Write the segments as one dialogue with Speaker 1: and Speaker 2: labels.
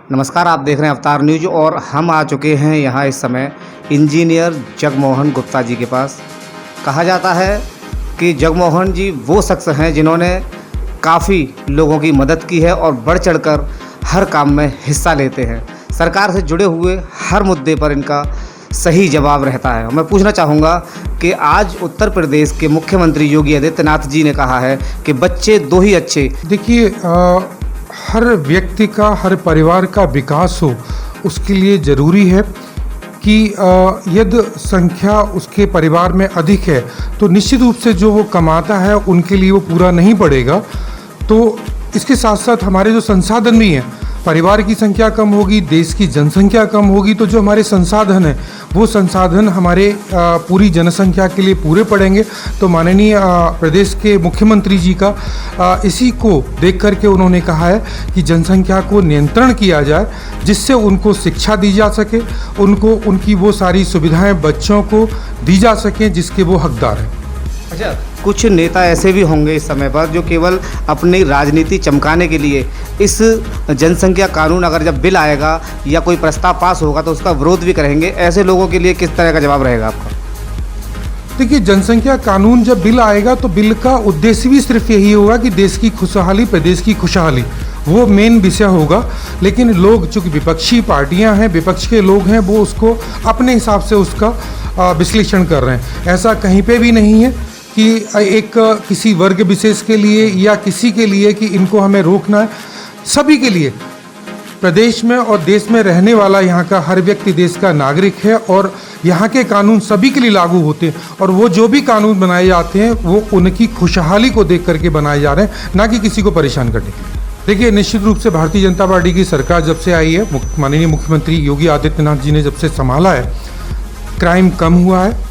Speaker 1: नमस्कार, आप देख रहे हैं अवतार न्यूज और हम आ चुके हैं यहाँ इस समय इंजीनियर जगमोहन गुप्ता जी के पास। कहा जाता है कि जगमोहन जी वो शख्स हैं जिन्होंने काफ़ी लोगों की मदद की है और बढ़ चढ़कर हर काम में हिस्सा लेते हैं। सरकार से जुड़े हुए हर मुद्दे पर इनका सही जवाब रहता है। मैं पूछना चाहूँगा कि आज उत्तर प्रदेश के मुख्यमंत्री योगी आदित्यनाथ जी ने कहा है कि बच्चे दो ही अच्छे।
Speaker 2: देखिए, हर व्यक्ति का, हर परिवार का विकास हो, उसके लिए ज़रूरी है कि यदि संख्या उसके परिवार में अधिक है तो निश्चित रूप से जो वो कमाता है उनके लिए वो पूरा नहीं पड़ेगा। तो इसके साथ साथ हमारे जो संसाधन भी हैं, परिवार की संख्या कम होगी, देश की जनसंख्या कम होगी, तो जो हमारे संसाधन हैं वो संसाधन हमारे पूरी जनसंख्या के लिए पूरे पड़ेंगे। तो माननीय प्रदेश के मुख्यमंत्री जी का इसी को देख करके उन्होंने कहा है कि जनसंख्या को नियंत्रण किया जाए, जिससे उनको शिक्षा दी जा सके, उनको उनकी वो सारी सुविधाएं बच्चों को दी जा सकें जिसके वो हकदार हैं।
Speaker 1: अच्छा, कुछ नेता ऐसे भी होंगे इस समय पर जो केवल अपनी राजनीति चमकाने के लिए इस जनसंख्या कानून अगर जब बिल आएगा या कोई प्रस्ताव पास होगा तो उसका विरोध भी करेंगे। ऐसे लोगों के लिए किस तरह का जवाब रहेगा आपका?
Speaker 2: देखिए, जनसंख्या कानून जब बिल आएगा तो बिल का उद्देश्य भी सिर्फ यही होगा कि देश की खुशहाली, प्रदेश की खुशहाली, वो मेन विषय होगा। लेकिन लोग, चूँकि विपक्षी पार्टियां हैं, विपक्ष के लोग हैं, वो उसको अपने हिसाब से उसका विश्लेषण कर रहे हैं। ऐसा कहीं पे भी नहीं है कि एक किसी वर्ग विशेष के लिए या किसी के लिए कि इनको हमें रोकना है। सभी के लिए, प्रदेश में और देश में रहने वाला यहाँ का हर व्यक्ति देश का नागरिक है और यहाँ के कानून सभी के लिए लागू होते हैं। और वो जो भी कानून बनाए जाते हैं वो उनकी खुशहाली को देख करके बनाए जा रहे हैं, ना कि किसी को परेशान करने के लिए। देखिए, निश्चित रूप से भारतीय जनता पार्टी की सरकार जब से आई है, माननीय मुख्यमंत्री योगी आदित्यनाथ जी ने जब से संभाला है, क्राइम कम हुआ है।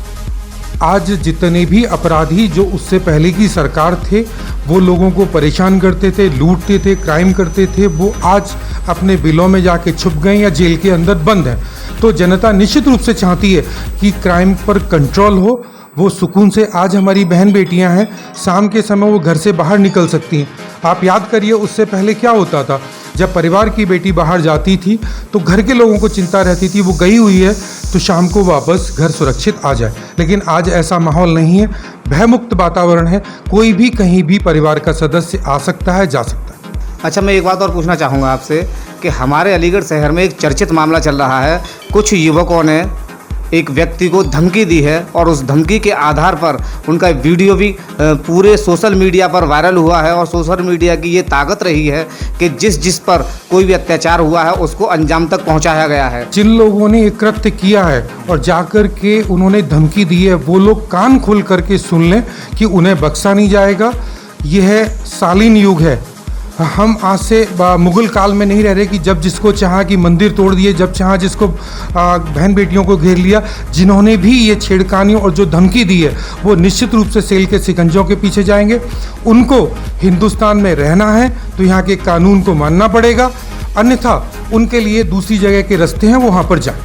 Speaker 2: आज जितने भी अपराधी जो उससे पहले की सरकार थे, वो लोगों को परेशान करते थे, लूटते थे, क्राइम करते थे, वो आज अपने बिलों में जाके छुप गए या जेल के अंदर बंद हैं। तो जनता निश्चित रूप से चाहती है कि क्राइम पर कंट्रोल हो, वो सुकून से। आज हमारी बहन बेटियां हैं, शाम के समय वो घर से बाहर निकल सकती हैं। आप याद करिए, उससे पहले क्या होता था, जब परिवार की बेटी बाहर जाती थी तो घर के लोगों को चिंता रहती थी, वो गई हुई है तो शाम को वापस घर सुरक्षित आ जाए। लेकिन आज ऐसा माहौल नहीं है, भयमुक्त वातावरण है, कोई भी कहीं भी परिवार का सदस्य आ सकता है, जा सकता है।
Speaker 1: अच्छा, मैं एक बात और पूछना चाहूँगा आपसे कि हमारे अलीगढ़ शहर में एक चर्चित मामला चल रहा है। कुछ युवकों ने एक व्यक्ति को धमकी दी है और उस धमकी के आधार पर उनका वीडियो भी पूरे सोशल मीडिया पर वायरल हुआ है। और सोशल मीडिया की ये ताकत रही है कि जिस पर कोई भी अत्याचार हुआ है उसको अंजाम तक पहुंचाया गया है।
Speaker 2: जिन लोगों ने एक कृत्य किया है और जाकर के उन्होंने धमकी दी है, वो लोग कान खोल करके सुन लें कि उन्हें बख्शा नहीं जाएगा। यह शालीन युग है। हम आज से मुगल काल में नहीं रह रहे कि जब जिसको चाहा कि मंदिर तोड़ दिए, जब चाहा जिसको बहन बेटियों को घेर लिया। जिन्होंने भी ये छेड़खानी और जो धमकी दी है वो निश्चित रूप से सेल के शिकंजों के पीछे जाएंगे। उनको हिंदुस्तान में रहना है तो यहाँ के कानून को मानना पड़ेगा, अन्यथा उनके लिए दूसरी जगह के रास्ते हैं, वो वहाँ पर जाएं।